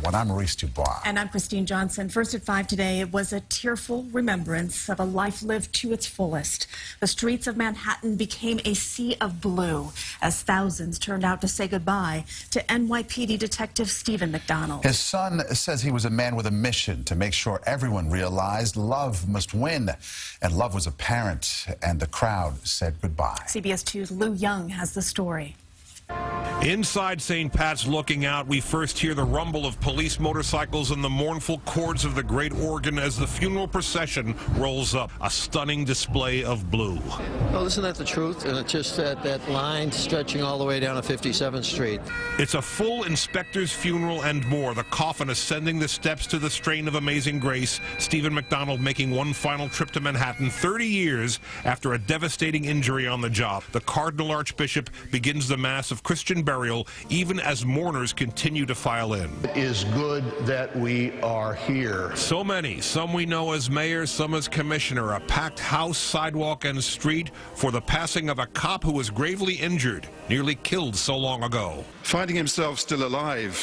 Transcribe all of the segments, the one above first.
1. I'm Maurice Dubois. And I'm Christine Johnson. First at 5 today, it was a tearful remembrance of a life lived to its fullest. The streets of Manhattan became a sea of blue as thousands turned out to say goodbye to NYPD Detective Stephen McDonald. His son says he was a man with a mission to make sure everyone realized love must win. And love was apparent, and the crowd said goodbye. CBS 2's Lou Young has the story. Inside St. Pat's looking out, we first hear the rumble of police motorcycles and the mournful chords of the great organ as the funeral procession rolls up. A stunning display of blue. Well, isn't that the truth? And it's just that line stretching all the way down to 57th Street. It's a full inspector's funeral and more. The coffin ascending the steps to the strain of Amazing Grace. Stephen McDonald making one final trip to Manhattan 30 years after a devastating injury on the job. The Cardinal Archbishop begins the Mass of Christian burial, even as mourners continue to file in. It is good that we are here. So many, some we know as mayor, some as commissioner, a packed house, sidewalk, and street for the passing of a cop who was gravely injured, nearly killed so long ago. Finding himself still alive,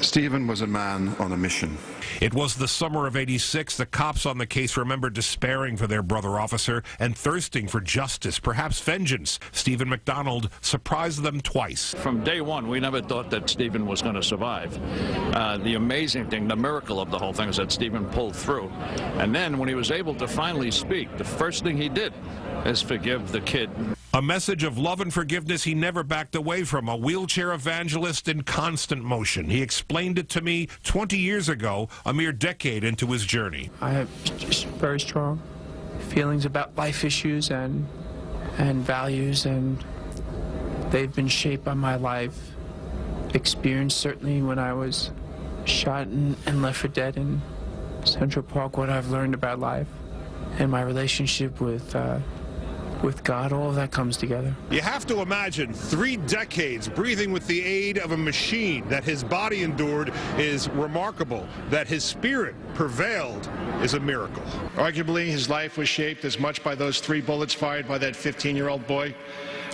Stephen was a man on a mission. It was the summer of '86. The cops on the case remember despairing for their brother officer and thirsting for justice, perhaps vengeance. Stephen McDonald surprised them twice. From day one, we never thought that Stephen was going to survive. The amazing thing, the miracle of the whole thing is that Stephen pulled through. And then when he was able to finally speak, the first thing he did is forgive the kid. A message of love and forgiveness he never backed away from, a wheelchair evangelist in constant motion. He explained it to me 20 years ago, a mere decade into his journey. I have just very strong feelings about life issues and values, and they've been shaped by my life experience, certainly when I was shot and left for dead in Central Park, what I've learned about life and my relationship with God, all of that comes together. You have to imagine 3 decades breathing with the aid of a machine. That his body endured is remarkable. That his spirit prevailed is a miracle. Arguably, his life was shaped as much by those 3 bullets fired by that 15-year-old boy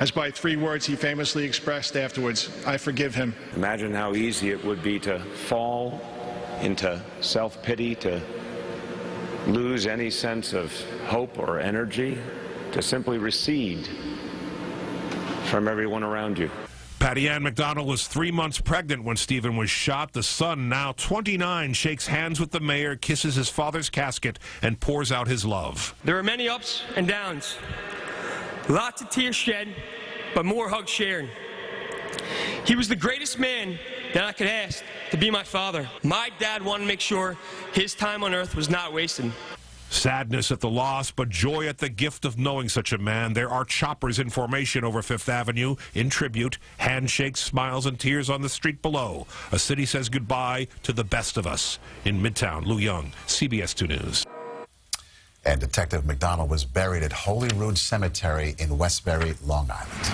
as by 3 words he famously expressed afterwards: I forgive him. Imagine how easy it would be to fall into self-pity, to lose any sense of hope or energy, to simply recede from everyone around you. Patty Ann McDonald was 3 months pregnant when Stephen was shot. The son, now 29, shakes hands with the mayor, kisses his father's casket, and pours out his love. There were many ups and downs, lots of tears shed, but more hugs shared. He was the greatest man that I could ask to be my father. My dad wanted to make sure his time on earth was not wasted. Sadness at the loss, but joy at the gift of knowing such a man. There are choppers in formation over Fifth Avenue in tribute, handshakes, smiles, and tears on the street below. A city says goodbye to the best of us. In Midtown, Lou Young, CBS 2 News. And Detective McDonald was buried at Holyrood Cemetery in Westbury, Long Island.